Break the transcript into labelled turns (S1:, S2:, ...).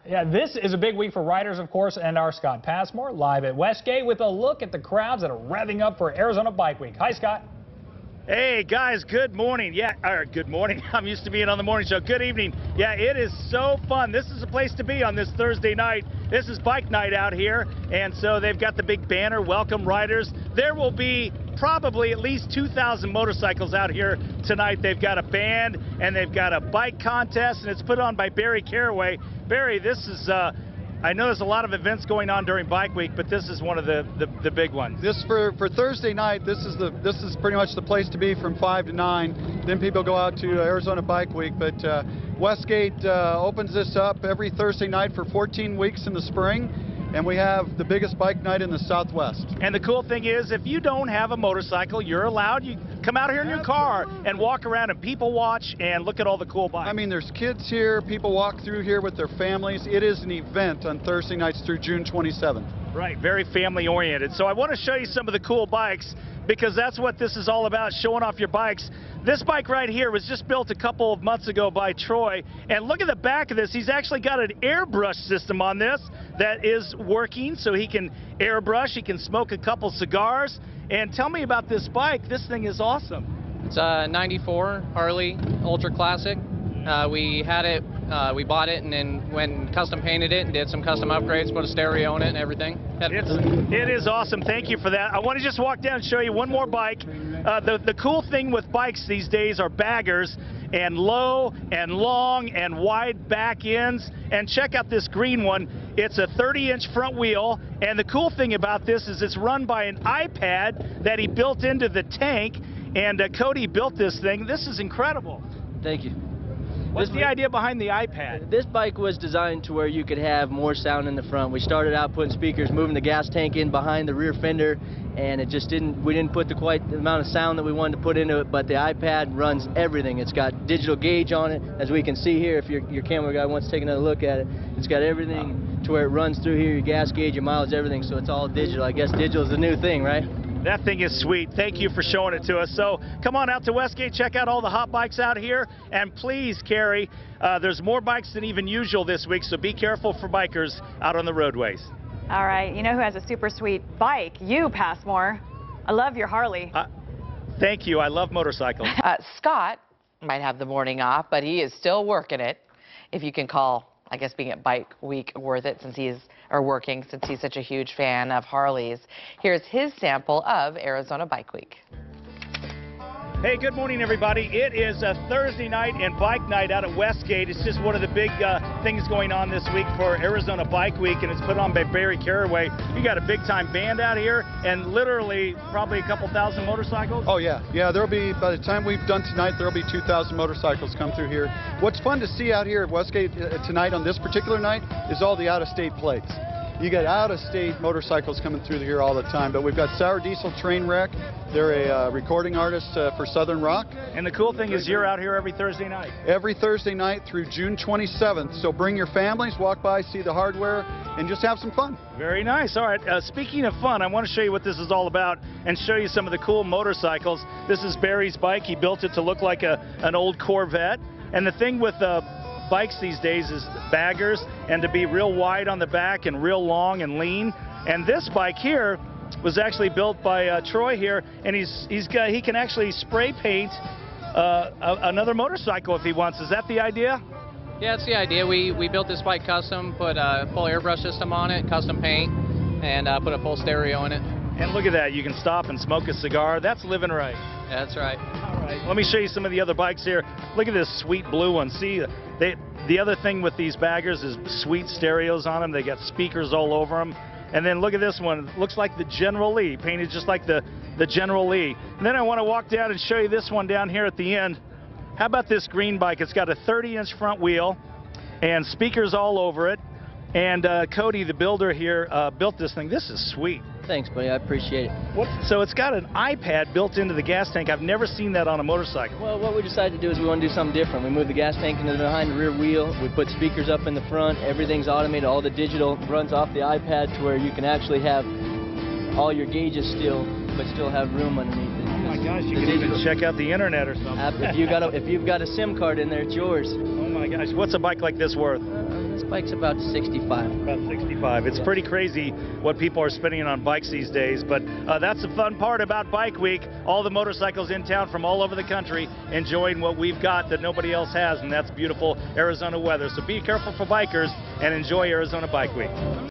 S1: Yeah, this is a big week for riders, of course, and our Scott Passmore live at Westgate with a look at the crowds that are revving up for Arizona Bike Week. Hi, Scott.
S2: Hey guys, good morning. Good morning. I'm used to being on the morning show. Good evening. Yeah, it is so fun. This is a place to be on this Thursday night. This is bike night out here, and so they've got the big banner, welcome riders. There will be probably at least 2,000 motorcycles out here tonight. They've got a band and they've got a bike contest, and it's put on by Barry Caraway. Barry, this is I know there's a lot of events going on during Bike Week, but this is one of the big ones.
S3: This for Thursday night. This is pretty much the place to be from 5 to 9. Then people go out to Arizona Bike Week. But Westgate opens this up every Thursday night for 14 weeks in the spring. And we have the biggest bike night in the Southwest.
S2: And the cool thing is, if you don't have a motorcycle, you're allowed. You come out here in your car and walk around and people watch and look at all the cool bikes.
S3: I mean, there's kids here. People walk through here with their families. It is an event on Thursday nights through June 27th.
S2: Right, very family oriented. So I want to show you some of the cool bikes, because that's what this is all about, showing off your bikes. This bike right here was just built a couple of months ago by Troy, and look at the back of this. He's actually got an airbrush system on this that is working, so he can airbrush, he can smoke a couple cigars. And tell me about this bike. This thing is awesome.
S4: It's a 94 Harley Ultra Classic. We had it, we bought it, and then went and custom painted it and did some custom upgrades, put a stereo in it and everything.
S2: It is awesome. Thank you for that. I want to just walk down and show you one more bike. The cool thing with bikes these days are baggers, and low and long and wide back ends. And check out this green one. It's a 30-inch front wheel, and the cool thing about this is it's run by an iPad that he built into the tank, and Cody built this thing. This is incredible.
S5: Thank you.
S2: What's the idea behind the iPad?
S5: This bike was designed to where you could have more sound in the front. We started out putting speakers, moving the gas tank in behind the rear fender, and it just we didn't put quite the amount of sound that we wanted to put into it, but the iPad runs everything. It's got digital gauge on it, as we can see here. If your camera guy wants to take another look at it, it's got everything to where it runs through here, your gas gauge, your mileage, everything, so it's all digital. I guess digital is the new thing, right?
S2: That thing is sweet. Thank you for showing it to us. So come on out to Westgate, check out all the hot bikes out here, and please, Carrie, there's more bikes than even usual this week, so be careful for bikers out on the roadways.
S6: All right, you know who has a super sweet bike? You, Passmore. I love your Harley.
S2: Thank you. I love motorcycles.
S7: Scott might have the morning off, but he is still working it, if you can call, I guess, being at Bike Week worth it, since he's such a huge fan of Harleys. Here's his sample of Arizona Bike Week.
S2: Hey, good morning, everybody. It is a Thursday night and bike night out at Westgate. It's just one of the big things going on this week for Arizona Bike Week, and it's put on by Barry Caraway. You got a big-time band out here, and literally probably a couple thousand motorcycles?
S3: Oh, yeah. Yeah, there'll be, by the time we've done tonight, there'll be 2,000 motorcycles come through here. What's fun to see out here at Westgate tonight on this particular night is all the out-of-state plates. You get out-of-state motorcycles coming through here all the time, but we've got Sour Diesel Trainwreck. They're a recording artist for Southern Rock.
S2: And the cool thing is you're out here every Thursday night.
S3: Every Thursday night through June 27th. So bring your families, walk by, see the hardware, and just have some fun.
S2: Very nice. All right, speaking of fun, I want to show you what this is all about and show you some of the cool motorcycles. This is Barry's bike. He built it to look like an old Corvette. And the thing with bikes these days is baggers, and to be real wide on the back and real long and lean. And this bike here was actually built by Troy here, and he can actually spray paint another motorcycle if he wants. Is that the idea?
S4: Yeah, it's the idea. We built this bike custom, put a full airbrush system on it, custom paint, and put a full stereo in it.
S2: And look at that, you can stop and smoke a cigar. That's living right.
S4: Yeah, that's right.
S2: All right, let me show you some of the other bikes here. Look at this sweet blue one. See, the other thing with these baggers is sweet stereos on them. They got speakers all over them. And then look at this one. It looks like the General Lee, painted just like the General Lee. And then I want to walk down and show you this one down here at the end. How about this green bike? It's got a 30-inch front wheel and speakers all over it. And Cody, the builder here, built this thing. This is sweet.
S5: Thanks, buddy. I appreciate it.
S2: So it's got an iPad built into the gas tank. I've never seen that on a motorcycle.
S5: Well, what we decided to do is we want to do something different. We moved the gas tank into behind the rear wheel. We put speakers up in the front. Everything's automated. All the digital runs off the iPad to where you can actually have all your gauges still, but still have room underneath it.
S2: Oh my gosh, you can even check out the internet or something.
S5: If you've got a SIM card in there, it's yours.
S2: Oh my gosh, what's a bike like this worth?
S5: This bike's about 65.
S2: About 65. It's pretty crazy what people are spending on bikes these days, but that's the fun part about Bike Week. All the motorcycles in town from all over the country enjoying what we've got that nobody else has, and that's beautiful Arizona weather. So be careful for bikers and enjoy Arizona Bike Week.